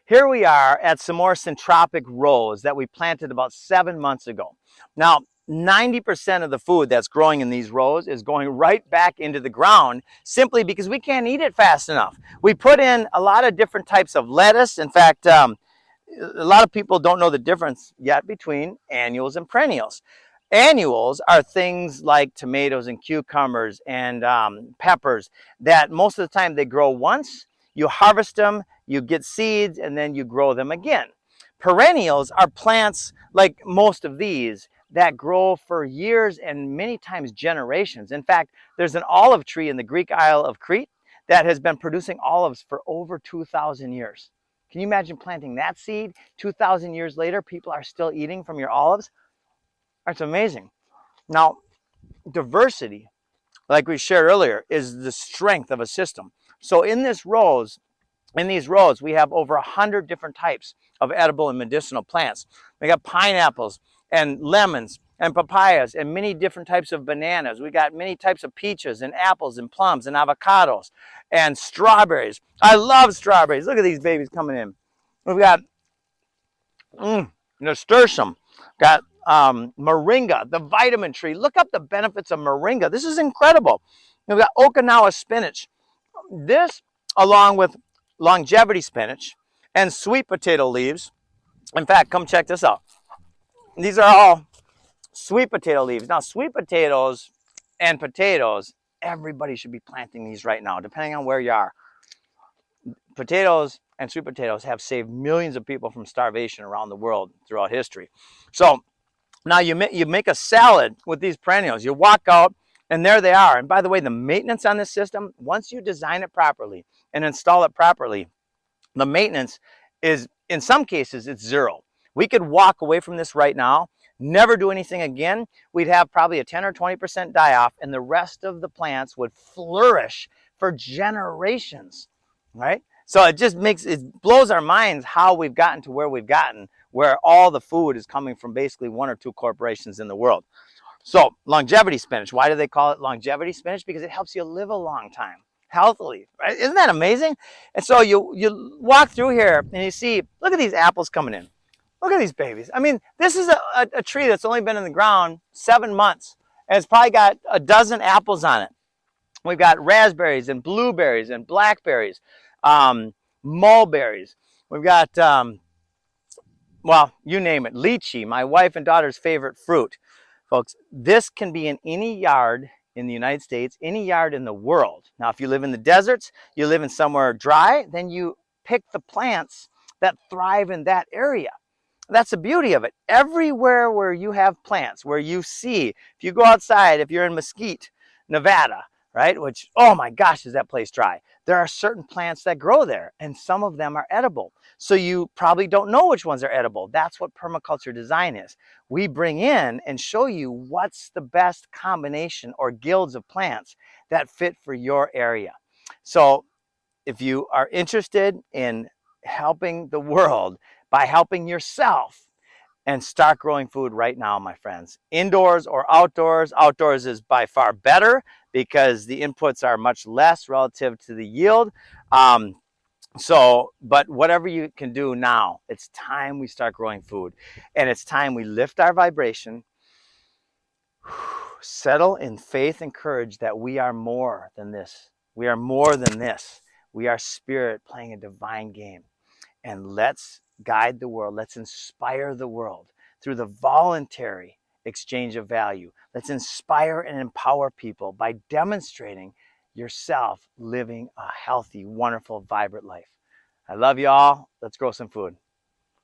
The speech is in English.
Here we are at some more syntropic rows that we planted about 7 months ago. Now, 90% of the food that's growing in these rows is going right back into the ground simply because we can't eat it fast enough. We put in a lot of different types of lettuce. In fact, a lot of people don't know the difference yet between annuals and perennials. Annuals are things like tomatoes and cucumbers and peppers that most of the time they grow once. You harvest them, you get seeds, and then you grow them again. Perennials are plants like most of these that grow for years and many times generations. In fact, there's an olive tree in the Greek Isle of Crete that has been producing olives for over 2,000 years. Can you imagine planting that seed? 2,000 years later, people are still eating from your olives? That's amazing. Now, diversity, like we shared earlier, is the strength of a system. So in these rows, we have over 100 different types of edible and medicinal plants. We got pineapples and lemons and papayas and many different types of bananas. We got many types of peaches and apples and plums and avocados and strawberries. I love strawberries. Look at these babies coming in. We've got nasturtium, got moringa, the vitamin tree. Look up the benefits of moringa. This is incredible. We've got Okinawa spinach. This, along with longevity spinach and sweet potato leaves. In fact, come check this out. These are all sweet potato leaves. Now, sweet potatoes and potatoes, everybody should be planting these right now, depending on where you are. Potatoes and sweet potatoes have saved millions of people from starvation around the world throughout history. So now you make a salad with these perennials. You walk out and there they are. And by the way, the maintenance on this system, once you design it properly and install it properly, the maintenance is, in some cases, it's zero. We could walk away from this right now, never do anything again. We'd have probably a 10 or 20% die off, and the rest of the plants would flourish for generations, right? So it blows our minds how we've gotten to where we've gotten, where all the food is coming from basically one or two corporations in the world. So longevity spinach, why do they call it longevity spinach? Because it helps you live a long time, healthily, right? Isn't that amazing? And so you walk through here and you see, look at these apples coming in. Look at these babies. I mean, this is a tree that's only been in the ground 7 months, and it's probably got a dozen apples on it. We've got raspberries and blueberries and blackberries, mulberries. We've got, well, you name it, lychee, my wife and daughter's favorite fruit. Folks, this can be in any yard in the United States, any yard in the world. Now, if you live in the deserts, you live in somewhere dry, then you pick the plants that thrive in that area. That's the beauty of it. Everywhere where you have plants, where you see, if you go outside, if you're in Mesquite, Nevada, right, which, oh my gosh, is that place dry? There are certain plants that grow there, and some of them are edible. So you probably don't know which ones are edible. That's what permaculture design is. We bring in and show you what's the best combination or guilds of plants that fit for your area. So if you are interested in helping the world by helping yourself, and start growing food right now, my friends. Indoors or outdoors. Outdoors is by far better because the inputs are much less relative to the yield. But whatever you can do now, it's time we start growing food. And it's time we lift our vibration, settle in faith and courage that we are more than this. We are more than this. We are spirit playing a divine game. And let's guide the world. Let's inspire the world through the voluntary exchange of value. Let's inspire and empower people by demonstrating yourself living a healthy, wonderful, vibrant life. I love you all. Let's grow some food.